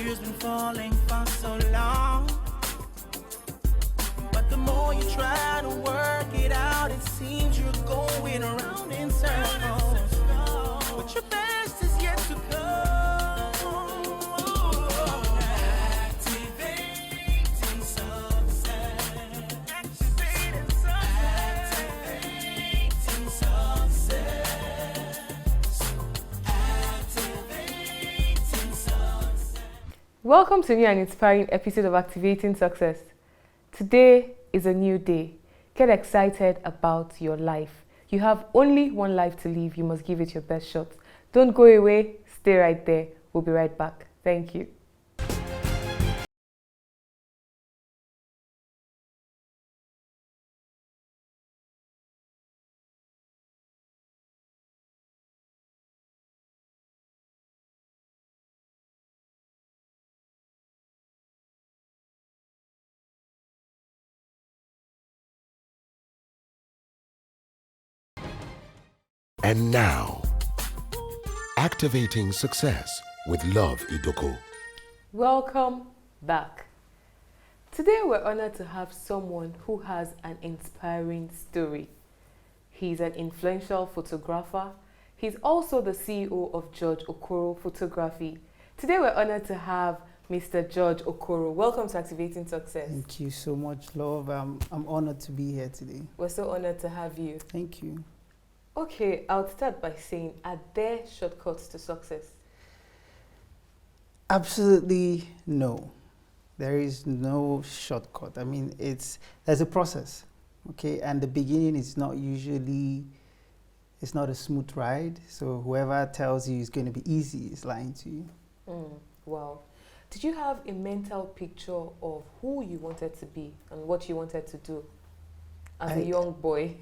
tears been falling for so long. But the more you try to work it out, it seems you're going around in circles. But your best is yet to come. Activating success. Activating success. Activating success. Activating success. Welcome to a new and inspiring episode of Activating Success. Today is a new day. Get excited about your life. You have only one life to live. You must give it your best shot. Don't go away. Stay right there. We'll be right back. Thank you. And now, activating success with Love Idoko. Welcome back. Today we're honored to have someone who has an inspiring story. He's an influential photographer. He's also the CEO of George Okoro Photography. Today we're honored to have Mr. George Okoro. Welcome to Activating Success. Thank you so much, Love. I'm honored to be here today. We're so honored to have you. Thank you. Okay, I'll start by saying, are there shortcuts to success? Absolutely no. There is no shortcut. I mean, there's a process, okay? And the beginning is not a smooth ride. So whoever tells you it's going to be easy is lying to you. Wow. Did you have a mental picture of who you wanted to be and what you wanted to do as a young boy?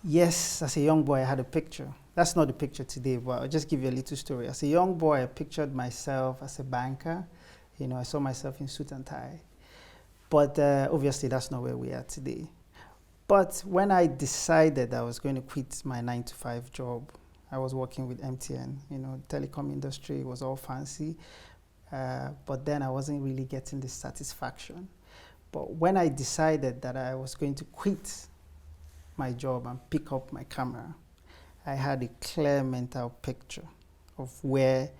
Yes, as a young boy, I had a picture. That's not the picture today, but I'll just give you a little story. As a young boy, I pictured myself as a banker. You know, I saw myself in suit and tie. But obviously, that's not where we are today. But when I decided I was going to quit my 9-to-5 job, I was working with MTN. You know, telecom industry was all fancy. But then I wasn't really getting the satisfaction. But when I decided that I was going to quit my job and pick up my camera, I had a clear mental picture of where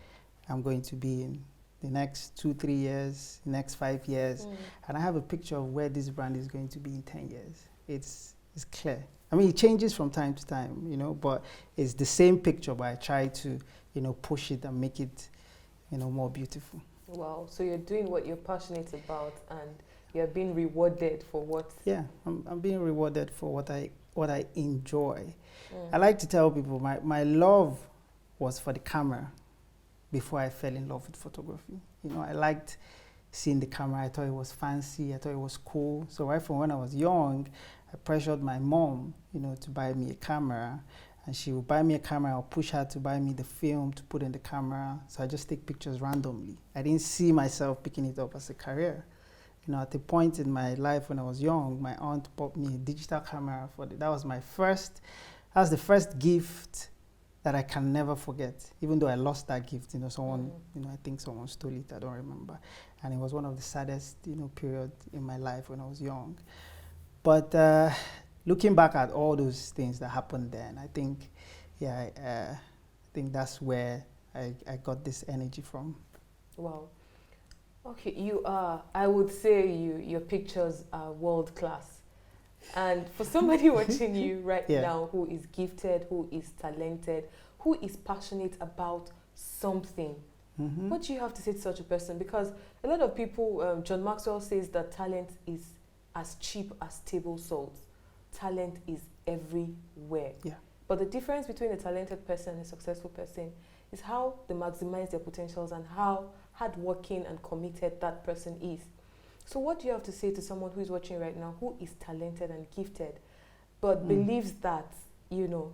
I'm going to be in the next 2-3 years, the next 5 years. And I have a picture of where this brand is going to be in 10 years. It's clear. I mean, it changes from time to time, you know, but it's the same picture, but I try to, you know, push it and make it, you know, more beautiful. Wow, so you're doing what you're passionate about and you're being rewarded for what? Yeah, I'm being rewarded for what I enjoy. I like to tell people my love was for the camera before I fell in love with photography. You know, I liked seeing the camera. I thought it was fancy. I thought it was cool. So right from when I was young, I pressured my mom, you know, to buy me a camera. And she would buy me a camera. I'll push her to buy me the film to put in the camera. So I just take pictures randomly. I didn't see myself picking it up as a career. You know, at a point in my life when I was young, my aunt bought me a digital camera that was the first gift that I can never forget. Even though I lost that gift, you know, I think someone stole it, I don't remember. And it was one of the saddest, you know, period in my life when I was young. But looking back at all those things that happened then, I think, I think that's where I got this energy from. Wow. Okay, I would say your pictures are world class. And for somebody watching you right now who is gifted, who is talented, who is passionate about something, what do you have to say to such a person? Because a lot of people, John Maxwell says that talent is as cheap as table salt. Talent is everywhere. Yeah. But the difference between a talented person and a successful person is how they maximize their potentials and how hardworking and committed that person is. So what do you have to say to someone who is watching right now who is talented and gifted, but believes that, you know,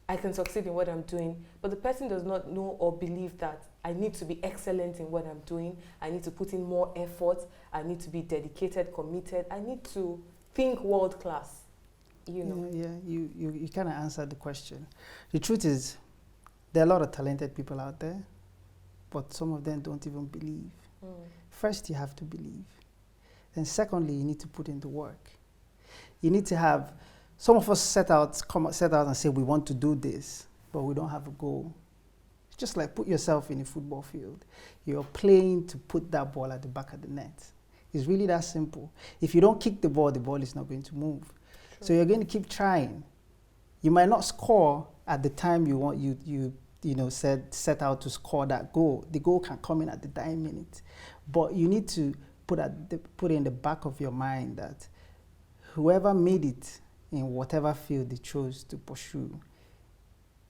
I can succeed in what I'm doing, but the person does not know or believe that I need to be excellent in what I'm doing, I need to put in more effort, I need to be dedicated, committed, I need to think world class, you know? You kind of answered the question. The truth is, there are a lot of talented people out there, but some of them don't even believe. First, you have to believe. Then secondly, you need to put in the work. You need to have, some of us set out and say, we want to do this, but we don't have a goal. It's just like put yourself in a football field. You're playing to put that ball at the back of the net. It's really that simple. If you don't kick the ball is not going to move. True. So you're going to keep trying. You might not score at the time you want, set out to score that goal. The goal can come in at the dying minute. But you need to put in the back of your mind that whoever made it in whatever field they chose to pursue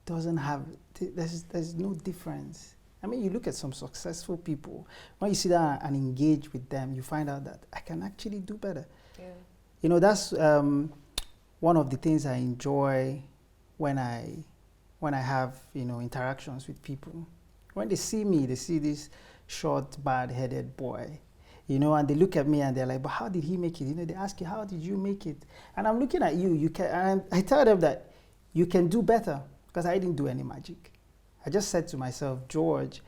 doesn't have, there's no difference. I mean, you look at some successful people, when you sit down and engage with them, you find out that I can actually do better. Yeah. That's one of the things I enjoy when I have, interactions with people. When they see me, they see this short, bald-headed boy, and they look at me and they're like, but how did he make it? They ask you, how did you make it? And I'm looking at you, and I tell them that you can do better because I didn't do any magic. I just said to myself, George,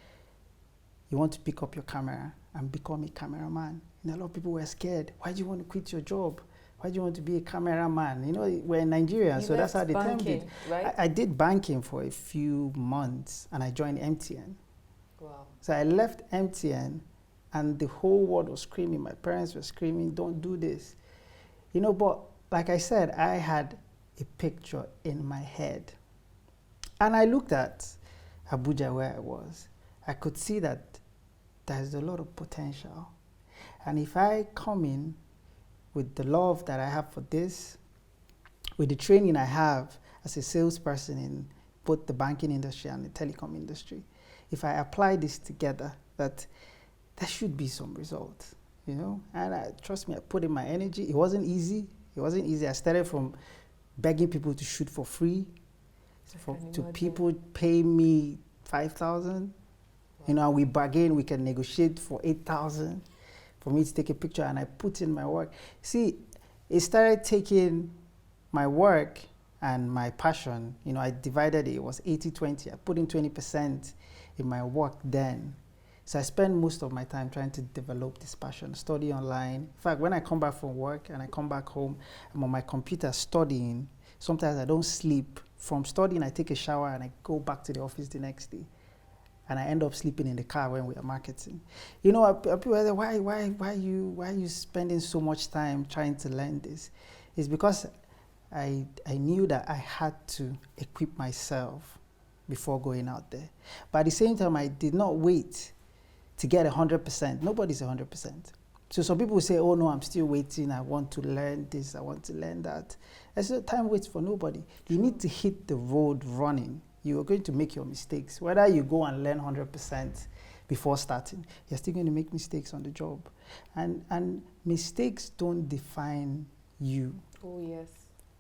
you want to pick up your camera and become a cameraman. A lot of people were scared. Why do you want to quit your job? Why do you want to be a cameraman? We're in Nigeria, so that's how they termed it. Right? I did banking for a few months, and I joined MTN. Wow. So I left MTN, and the whole world was screaming. My parents were screaming, don't do this. But like I said, I had a picture in my head. And I looked at Abuja where I was. I could see that there's a lot of potential. And if I come in with the love that I have for this, with the training I have as a salesperson in both the banking industry and the telecom industry, if I apply this together, that there should be some results, And trust me, I put in my energy. It wasn't easy. I started from begging people to shoot for free, to people pay me 5,000. Wow. We bargain, we can negotiate for 8,000 for me to take a picture, and I put in my work. See, it started taking my work and my passion. I divided it. It was 80-20. I put in 20% in my work then. So I spend most of my time trying to develop this passion, study online. In fact, when I come back from work and I come back home, I'm on my computer studying. Sometimes I don't sleep. From studying, I take a shower and I go back to the office the next day. And I end up sleeping in the car when we are marketing. People are like, why are you spending so much time trying to learn this? It's because I knew that I had to equip myself before going out there. But at the same time, I did not wait to get 100%. Nobody's 100%. So some people will say, oh no, I'm still waiting. I want to learn this. I want to learn that. There's no time waits for nobody. You need to hit the road running. You are going to make your mistakes. Whether you go and learn 100% before starting, you're still going to make mistakes on the job. And mistakes don't define you. Oh, yes.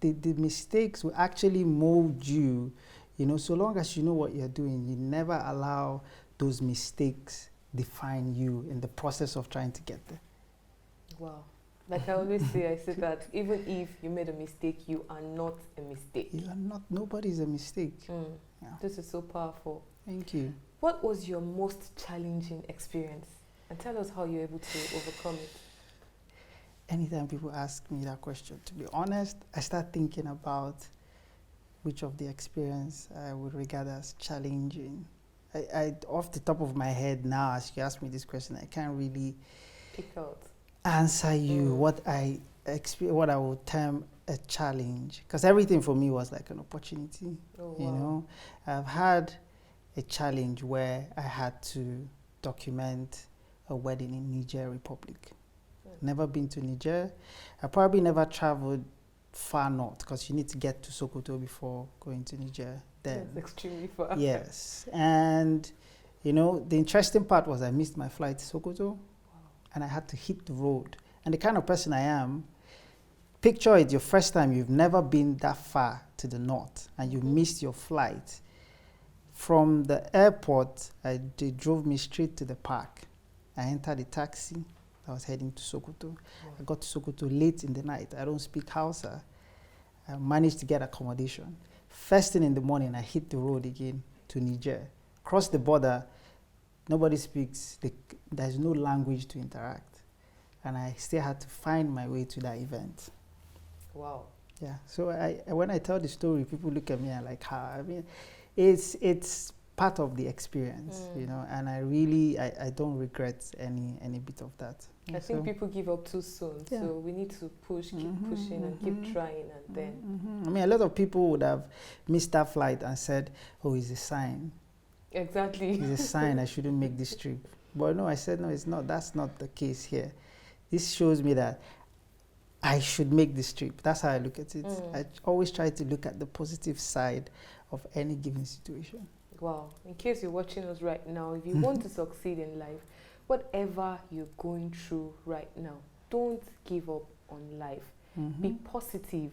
The mistakes will actually mold you. So long as you know what you're doing, you never allow those mistakes define you in the process of trying to get there. Wow. Like I always say, I say that even if you made a mistake, you are not a mistake. You are not, nobody's a mistake. Yeah. This is so powerful. Thank you. What was your most challenging experience? And tell us how you're able to overcome it. Anytime people ask me that question, to be honest, I start thinking about which of the experience I would regard as challenging. I off the top of my head now, as you ask me this question, I can't really pick out. Answer you what I would term a challenge, because everything for me was like an opportunity. Oh, wow. I've had a challenge where I had to document a wedding in Niger Republic. Never been to Niger. I probably never traveled far north, because you need to get to Sokoto before going to Niger. That's extremely far. Yes, and the interesting part was I missed my flight to Sokoto. And I had to hit the road. And the kind of person I am, picture it, your first time, you've never been that far to the north, and you missed your flight. From the airport, they drove me straight to the park. I entered a taxi. I was heading to Sokoto. Wow. I got to Sokoto late in the night. I don't speak Hausa. I managed to get nobody speaks, there's no language to interact. And I still had to find my way to that event. Wow. Yeah, so when I tell the story, people look at me and like, how? I mean, it's part of the experience, you know, and I don't regret any bit of that. I think people give up too soon, so we need to push, keep pushing and keep trying, and then. I mean, a lot of people would have missed that flight and said, oh, it's a sign. Exactly. It's a sign I shouldn't make this trip. But no, I said, no, it's not. That's not the case here. This shows me that I should make this trip. That's how I look at it. I always try to look at the positive side of any given situation. Wow. In case you're watching us right now, if you want to succeed in life, whatever you're going through right now, don't give up on life. Be positive.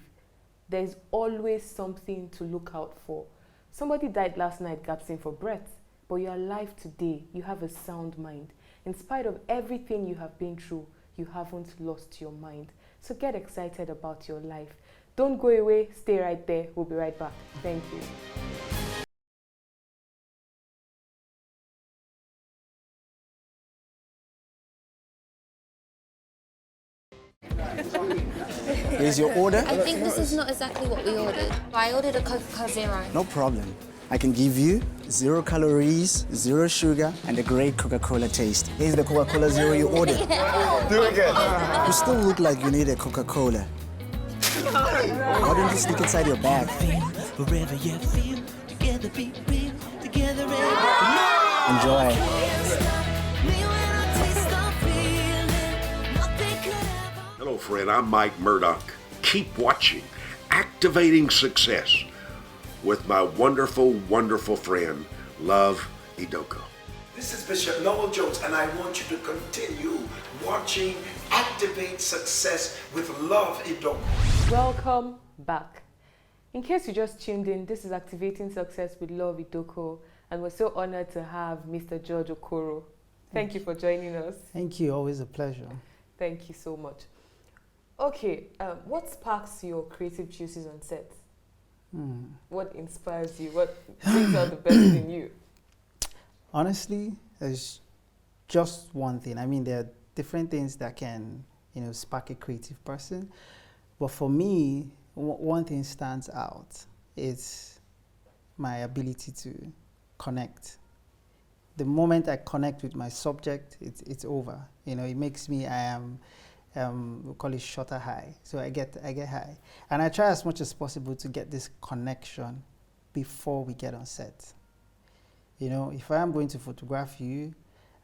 There's always something to look out for. Somebody died last night gasping for breath, but you're alive today. You have a sound mind. In spite of everything you have been through, you haven't lost your mind. So get excited about your life. Don't go away. Stay right there. We'll be right back. Thank you. Here's your order. I think this is not exactly what we ordered. I ordered a Coca-Cola Zero. No problem. I can give you 0 calories, 0 sugar, and a great Coca-Cola taste. Here's the Coca-Cola Zero you ordered. Do it again. You still look like you need a Coca-Cola. Why don't you stick inside your bag? Forever you feel together, be real together. Enjoy. Hello, friend. I'm Mike Murdoch. Keep watching Activating Success with my wonderful, wonderful friend, Love Idoko. This is Bishop Noel Jones, and I want you to continue watching Activate Success with Love Idoko. Welcome back. In case you just tuned in, this is Activating Success with Love Idoko, and we're so honored to have Mr. George Okoro. Thank you for joining us. Thank you. Always a pleasure. Thank you so much. Okay, what sparks your creative juices on set? What inspires you? What brings out the best in you? Honestly, there's just one thing. I mean, there are different things that can, spark a creative person. But for me, one thing stands out. It's my ability to connect. The moment I connect with my subject, it's over. It makes me, we call it shutter high. So I get high. And I try as much as possible to get this connection before we get on set. If I am going to photograph you,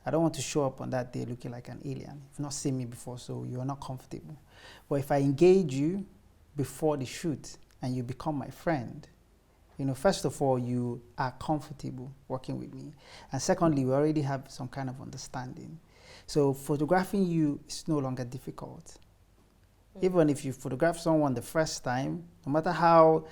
I don't want to show up on that day looking like an alien. You've not seen me before, so you're not comfortable. But if I engage you before the shoot and you become my friend, first of all, you are comfortable working with me. And secondly, we already have some kind of understanding. So photographing you is no longer difficult. Even if you photograph someone the first time, no matter how,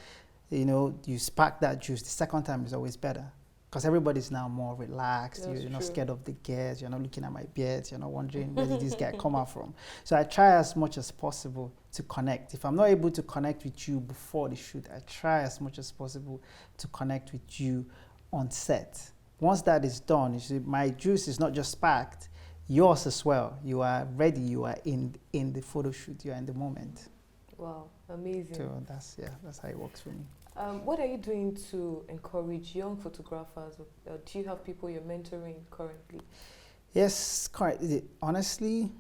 you spark that juice, the second time is always better. Because everybody's now more relaxed. You're not scared of the girls. You're not looking at my beard. You're not wondering where did this guy come out from. So I try as much as possible to connect. If I'm not able to connect with you before the shoot, I try as much as possible to connect with you on set. Once that is done, you see, my juice is not just sparked, yours as well. You are ready. You are in the photo shoot. You are in the moment. Wow, amazing. So that's how it works for me. What are you doing to encourage young photographers? Do you have people you're mentoring currently? Yes, currently. Honestly,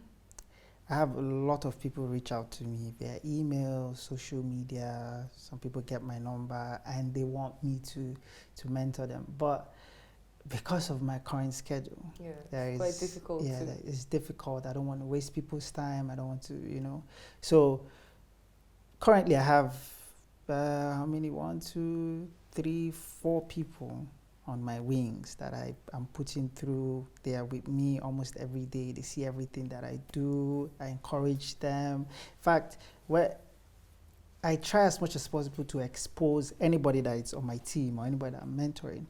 I have a lot of people reach out to me via email, social media. Some people get my number and they want me to mentor them. But because of my current schedule, it's quite difficult. Yeah, it's difficult. I don't want to waste people's time. I don't want to, So currently I have how many? 1, 2, 3, 4 people on my wings that I'm putting through. They are with me almost every day. They see everything that I do. I encourage them. In fact, I try as much as possible to expose anybody that is on my team or anybody that I'm mentoring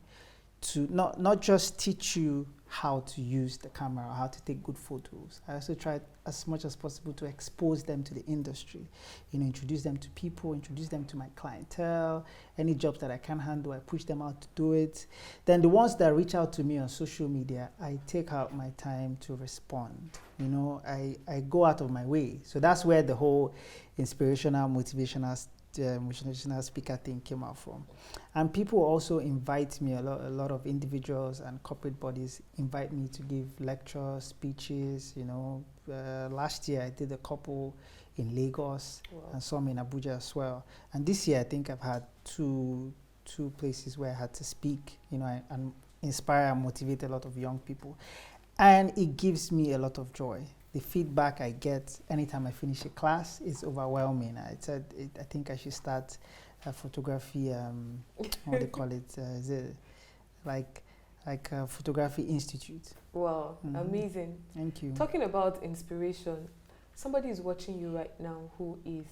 to not just teach you how to use the camera, or how to take good photos. I also try as much as possible to expose them to the industry, introduce them to people, introduce them to my clientele. Any jobs that I can handle, I push them out to do it. Then the ones that reach out to me on social media, I take out my time to respond. I go out of my way. So that's where the whole inspirational, motivational speaker thing came out from. And people also invite me, a lot of individuals and corporate bodies invite me to give lectures, speeches. Last year I did a couple in Lagos. Wow. And some in Abuja as well. And this year I think I've had two places where I had to speak, and inspire and motivate a lot of young people. And it gives me a lot of joy. The feedback I get anytime I finish a class is overwhelming. I think I should start a photography, what do they call it? Is it like a photography institute? Wow, amazing. Thank you. Talking about inspiration, somebody is watching you right now who is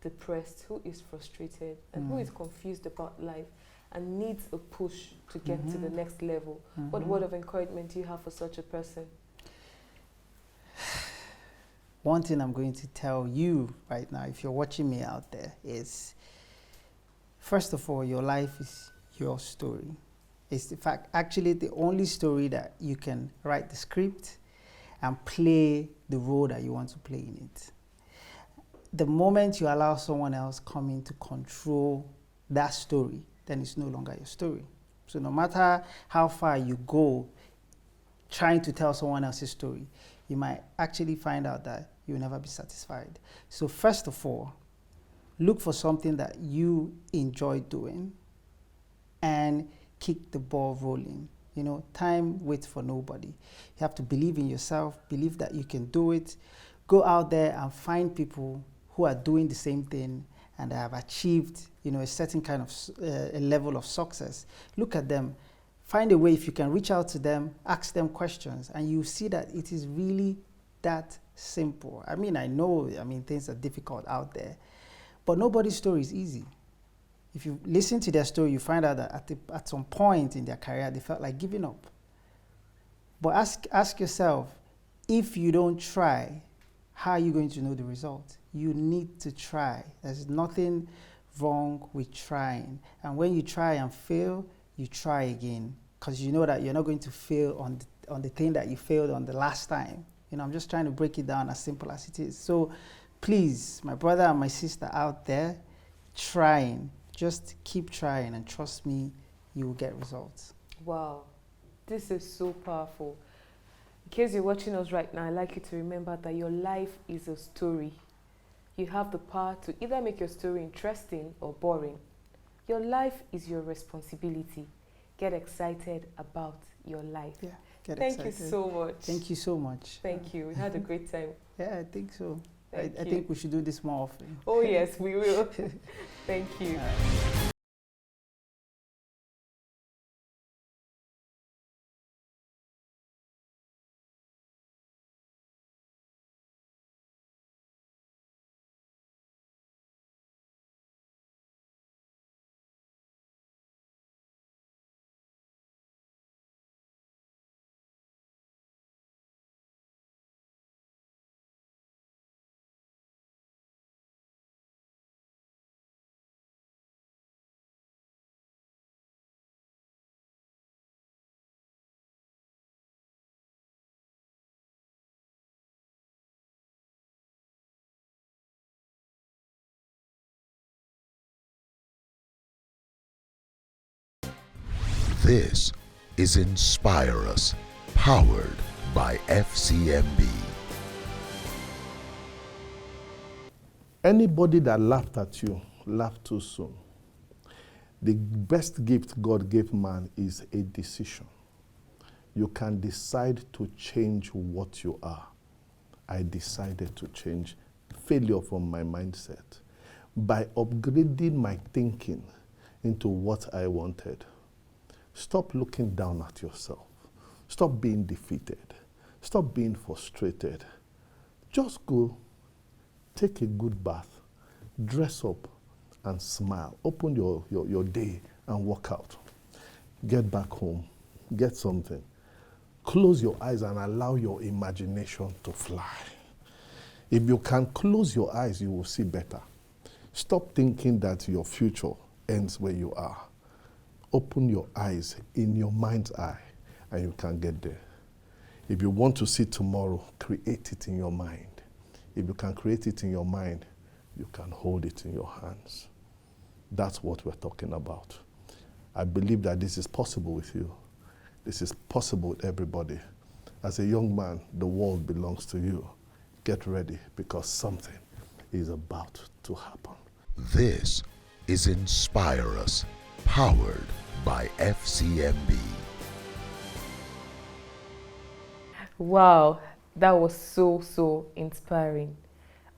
depressed, who is frustrated, and who is confused about life and needs a push to get to the next level. What word of encouragement do you have for such a person? One thing I'm going to tell you right now, if you're watching me out there, is first of all, your life is your story. It's in fact actually the only story that you can write the script and play the role that you want to play in it. The moment you allow someone else come in to control that story, then it's no longer your story. So no matter how far you go trying to tell someone else's story, you might actually find out that you'll never be satisfied. So first of all, look for something that you enjoy doing and keep the ball rolling. Time waits for nobody. You have to believe in yourself, believe that you can do it. Go out there and find people who are doing the same thing and have achieved, a certain kind of a level of success. Look at them. Find a way, if you can reach out to them, ask them questions, and you see that it is really that simple. I know things are difficult out there, but nobody's story is easy. If you listen to their story, you find out that at some point in their career, they felt like giving up. But ask yourself, if you don't try, how are you going to know the result? You need to try. There's nothing wrong with trying. And when you try and fail, you try again, because you know that you're not going to fail on the thing that you failed on the last time. I'm just trying to break it down as simple as it is. So please, my brother and my sister out there, trying, just keep trying, and trust me, you will get results. Wow, this is so powerful. In case you're watching us right now, I'd like you to remember that your life is a story. You have the power to either make your story interesting or boring. Your life is your responsibility. Get excited about your life. Yeah, Thank you so much. Thank you so much. Thank you. We had a great time. Yeah, I think so. I Thank you. think we should do this more often. Oh yes, we will. Thank you. This is Inspire Us, powered by FCMB. Anybody that laughed at you, laughed too soon. The best gift God gave man is a decision. You can decide to change what you are. I decided to change failure from my mindset by upgrading my thinking into what I wanted. Stop looking down at yourself. Stop being defeated. Stop being frustrated. Just go, take a good bath, dress up, and smile. Open your day and walk out. Get back home. Get something. Close your eyes and allow your imagination to fly. If you can close your eyes, you will see better. Stop thinking that your future ends where you are. Open your eyes in your mind's eye and you can get there. If you want to see tomorrow, create it in your mind. If you can create it in your mind, you can hold it in your hands. That's what we're talking about. I believe that this is possible with you. This is possible with everybody. As a young man, the world belongs to you. Get ready because something is about to happen. This is Inspire Us, powered by FCMB. Wow, that was so inspiring.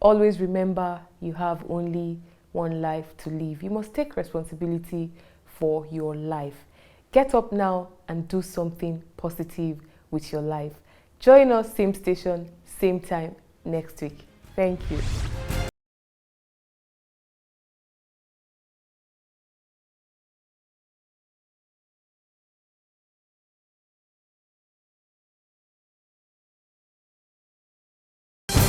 Always remember you have only one life to live. You must take responsibility for your life. Get up now and do something positive with your life. Join us same station, same time next week. Thank you.